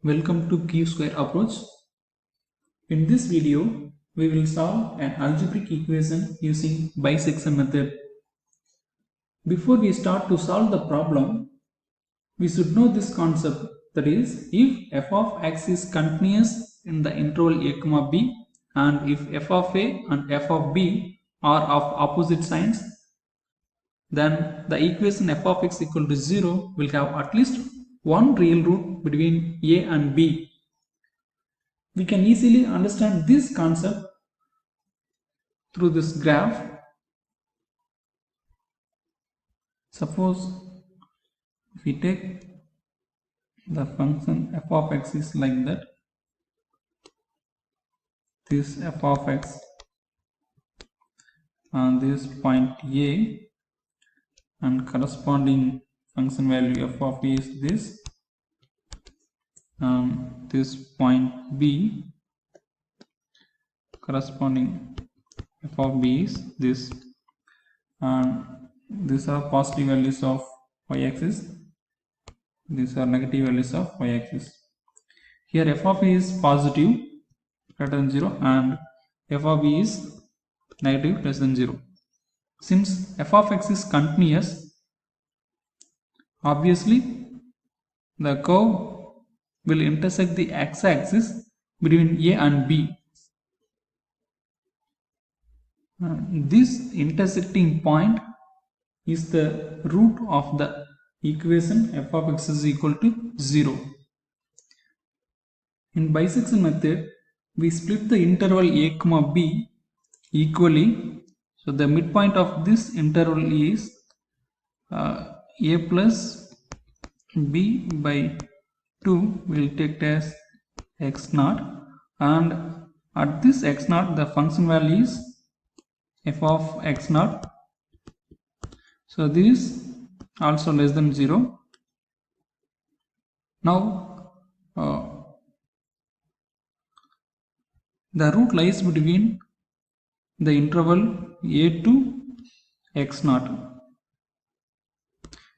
Welcome to Q-square approach. In this video, we will solve an algebraic equation using bisection method. Before we start to solve the problem, we should know this concept. That is, if f of x is continuous in the interval a, b, and if f of a and f of b are of opposite signs, then the equation f of x equal to 0 will have at least one real root between a and b. We can easily understand this concept through this graph. Suppose if we take the function f of x is like that, this f of x and this point a and corresponding function value f of a is this, and this point b corresponding f of b is this, and these are positive values of y-axis, these are negative values of y-axis. Here f of a is positive greater than 0 and f of b is negative less than 0. Since f of x is continuous, obviously the curve will intersect the x-axis between a and b. This intersecting point is the root of the equation f of x is equal to 0. In bisection method, we split the interval a, b equally. So the midpoint of this interval is a plus b by 2 will take as x0, and at this x0 the function value is f of x0. So this is also less than 0. Now the root lies between the interval a to x0,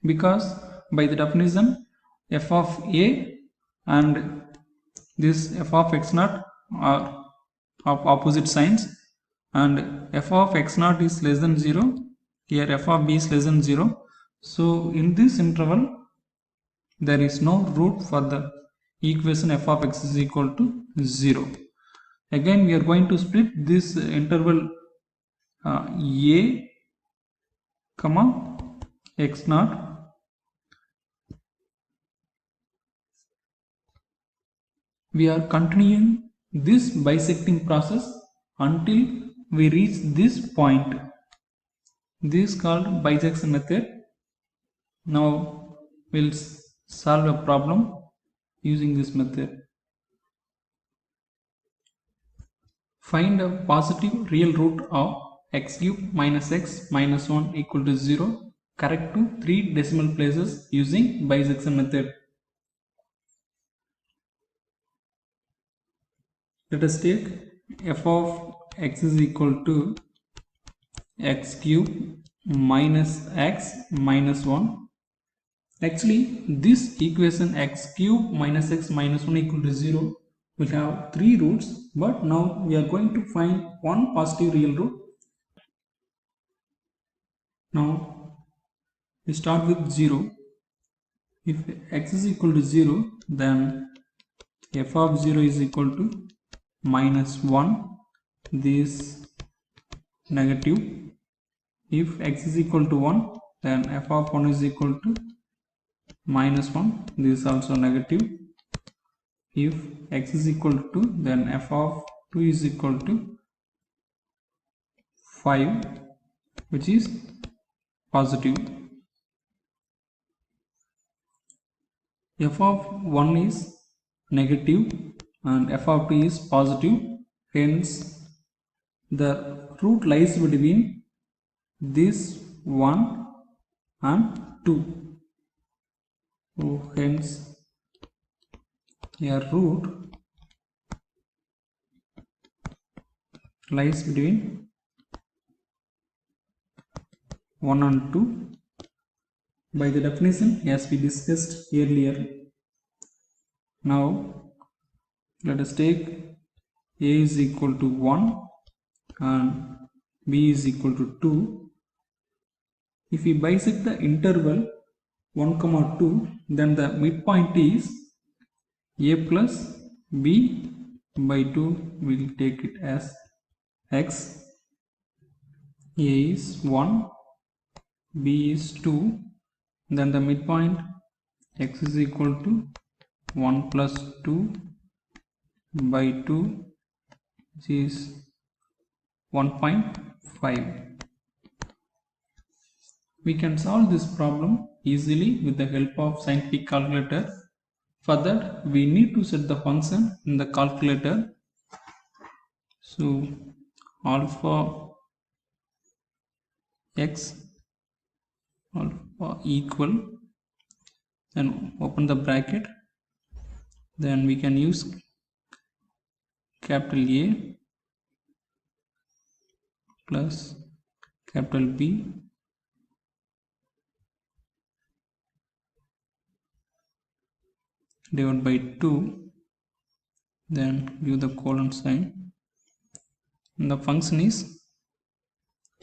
because by the definition f of a and this f of x0 are of opposite signs, and f of x0 is less than 0, here f of b is less than 0. So in this interval there is no root for the equation f of x is equal to 0. Again we are going to split this interval a comma x0. We are continuing this bisecting process until we reach this point. This is called bisection method. Now we'll solve a problem using this method. Find a positive real root of x cube minus x minus 1 equal to 0 correct to 3 decimal places using bisection method. Let us take f of x is equal to x cube minus x minus 1. Actually, this equation x cube minus x minus 1 equal to 0 will have 3 roots, but now we are going to find one positive real root. Now we start with 0. If x is equal to 0, then f of 0 is equal to minus 1, this negative. If x is equal to 1, then f of 1 is equal to minus 1, this is also negative. If x is equal to 2, then f of 2 is equal to 5, which is positive. F of 1 is negative and f of 2 is positive, hence the root lies between this 1 and 2. So hence a root lies between 1 and 2. By the definition as we discussed earlier, Now let us take a is equal to 1 and b is equal to 2. If we bisect the interval 1, 2, then the midpoint is a plus b by 2. We'll take it as x. A is 1, b is 2, then the midpoint x is equal to 1 plus 2 by 2, which is 1.5. We can solve this problem easily with the help of scientific calculator. For that, we need to set the function in the calculator. So alpha x alpha equal, then open the bracket, then we can use capital A plus capital B divided by 2, then give the colon sign, and the function is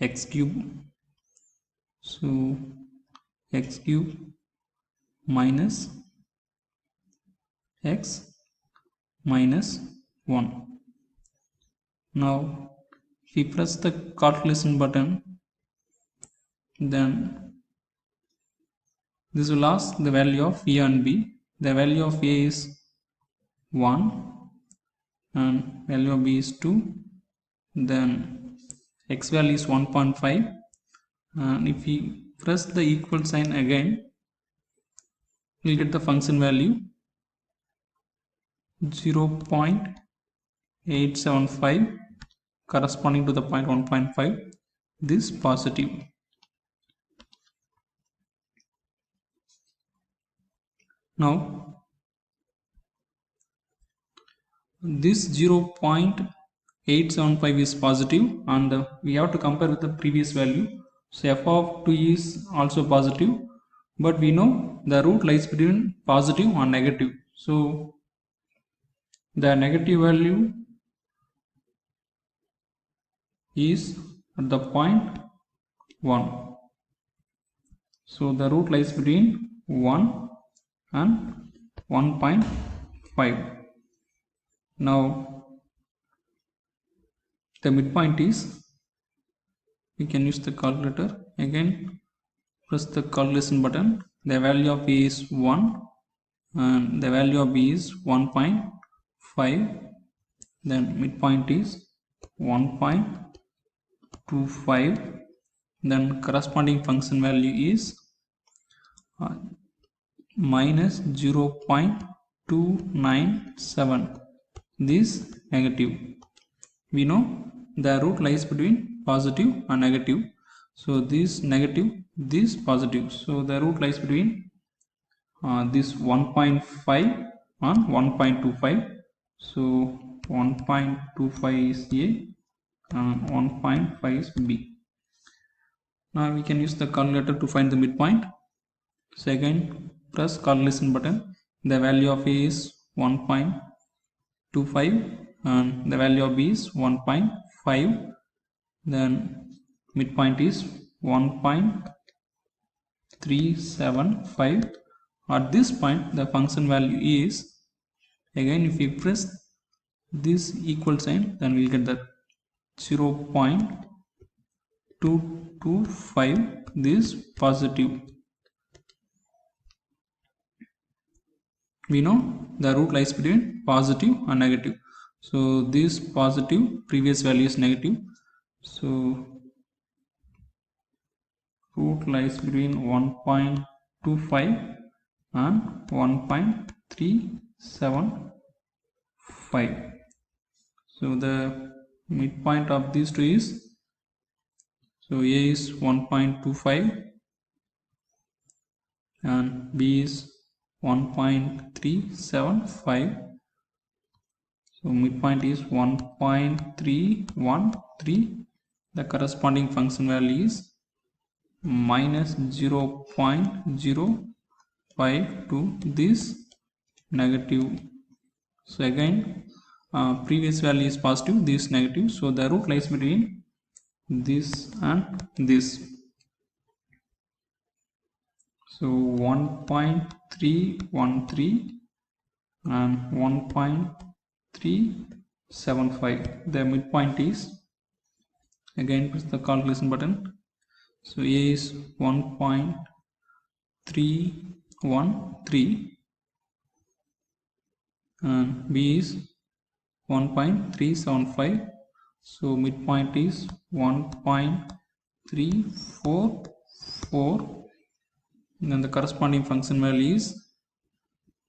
x cube. So x cube minus x minus 1. Now if we press the calculation button, then this will ask the value of a and b. The value of a is 1 and value of b is 2. Then x value is 1.5, and if we press the equal sign again, we'll get the function value 0.875 corresponding to the point 1.5. This positive. Now this 0.875 is positive, and we have to compare with the previous value. So f of 2 is also positive, but we know the root lies between positive and negative. So the negative value is at the point 1. So the root lies between 1 and 1.5. Now the midpoint is, we can use the calculator again, press the calculation button. The value of a is 1 and the value of b is 1.5, then midpoint is 1.25, then corresponding function value is minus 0.297. This negative. We know the root lies between positive and negative. So this negative, this positive. So the root lies between this 1.5 and 1.25. So 1.25 is A and 1.5 is B. Now we can use the calculator to find the midpoint. So again, press calculation button. The value of A is 1.25 and the value of B is 1.5. Then midpoint is 1.375. At this point the function value is, again if we press this equal sign, then we'll get that 0.225. this positive. We know the root lies between positive and negative. So this positive, previous value is negative. So root lies between 1.25 and 1.375. So the midpoint of these two is, so A is 1.25 and B is 1.375. So midpoint is 1.313. The corresponding function value is minus 0.052. This negative So again, previous value is positive, this negative, so the root lies between this and this. So 1.313 and 1.375. The midpoint is, again press the calculation button. So A is 1.313 and B is 1.375. So midpoint is 1.344. Then the corresponding function value is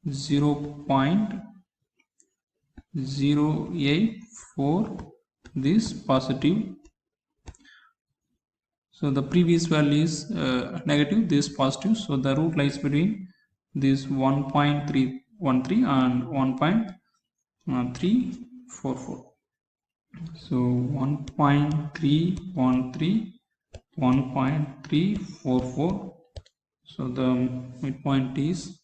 0.084, this positive. So the previous value is negative, this positive, so the root lies between this 1.313 and 1.344. So 1.313, 1.344. So the midpoint is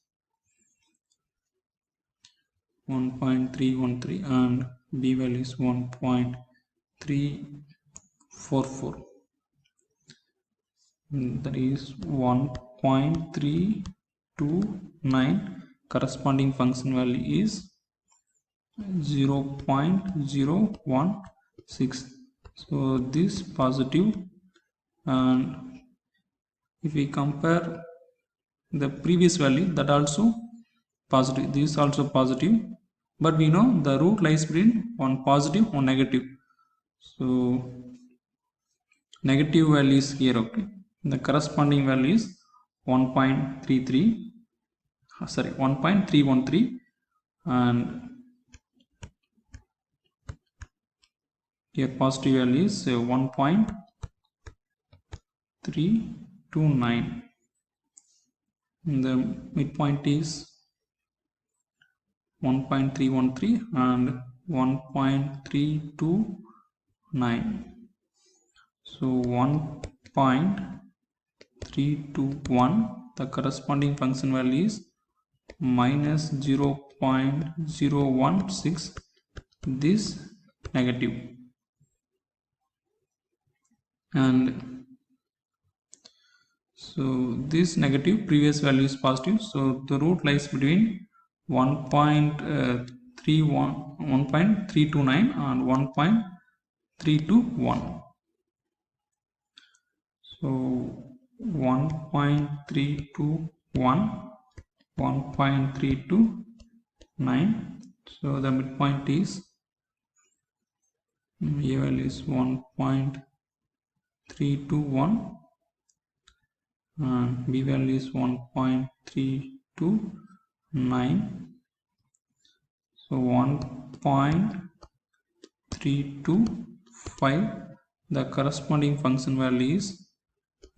1.313 and B value is 1.344. That is 1.329. Corresponding function value is 0.016. So this positive, and if we compare the previous value, that also positive, this also positive, but we know the root lies between one positive, one negative. So negative value is here, okay. The corresponding value is 1.313 and here positive value is 1.329. The midpoint is 1.313 and 1.329. So 1.321, the corresponding function value is minus 0.016, this negative. And so this negative, previous value is positive, so the root lies between 1.329 and 1.321. So 1.321, 1.329. So the midpoint is, A value is 1.321 and B value is 1.329. So 1.325. The corresponding function value is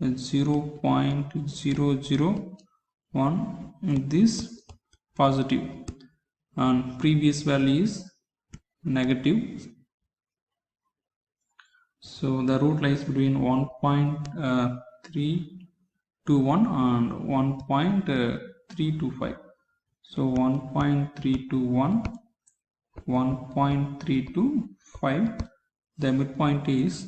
0.001, this positive, and previous value is negative. So the root lies between 1.321 and 1.325. So 1.321, 1.325. The midpoint is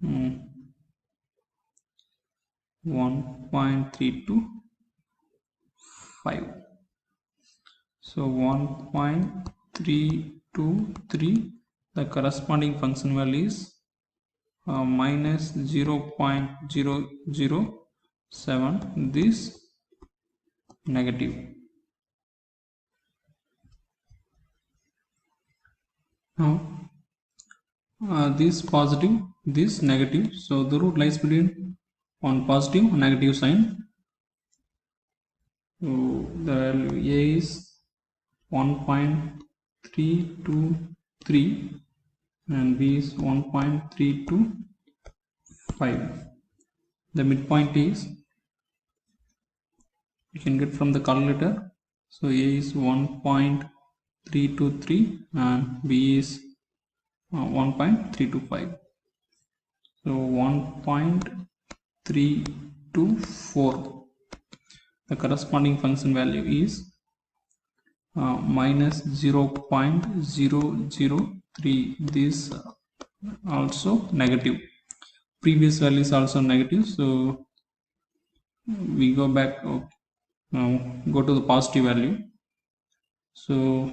1.325. So 1.323. The corresponding function value is minus 0.007, this negative. Now this positive, this negative, so the root lies between one positive and negative sign. So the value A is 1.323 and B is 1.325. The midpoint is, you can get from the calculator. So A is 1.323 and B is 1.325. So 1.324. The corresponding function value is minus 0.003. This also negative. Previous value is also negative, so we go back. Now go to the positive value. So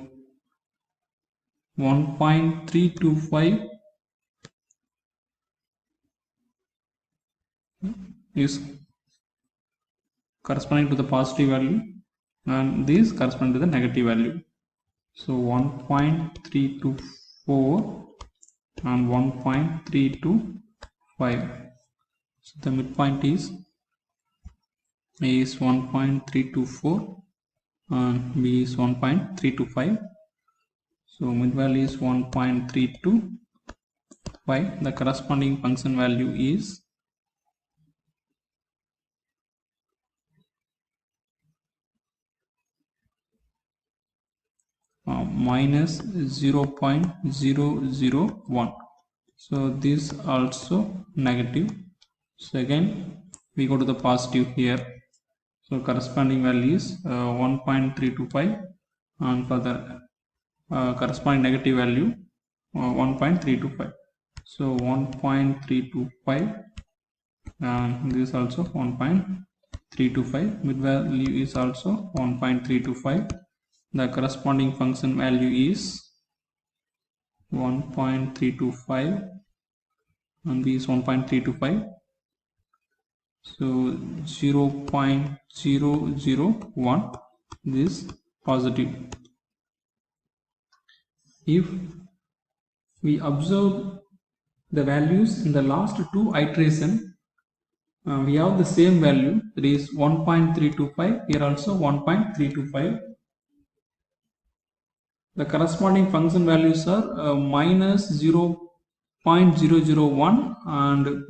1.325 is corresponding to the positive value, and this corresponding to the negative value. So 1.324 and 1.325. So the midpoint is A is 1.324 and B is 1.325. So mid value is 1.325. The corresponding function value is minus 0.001. So this also negative. So again we go to the positive here. So corresponding value is 1.325, and for the corresponding negative value 1.325. So 1.325, and this also 1.325. Mid value is also 1.325. The corresponding function value is 1.325 and B is 1.325. So 0.001 is positive. If we observe the values in the last two iterations, we have the same value, that is 1.325, here also 1.325. The corresponding function values are minus 0.001 and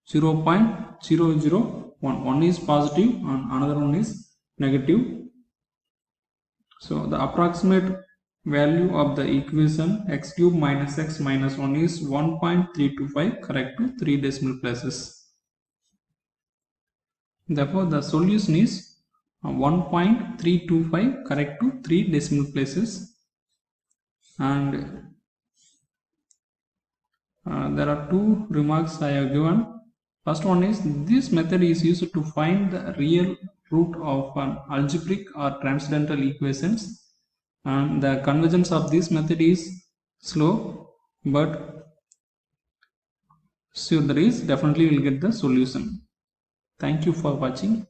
0.001. One is positive and another one is negative. So the approximate value of the equation x cube minus x minus 1 is 1.325, correct to 3 decimal places. Therefore the solution is 1.325, correct to 3 decimal places. And there are two remarks I have given. First one is, this method is used to find the real root of an algebraic or transcendental equations, and the convergence of this method is slow, but sure there is, definitely will get the solution. Thank you for watching.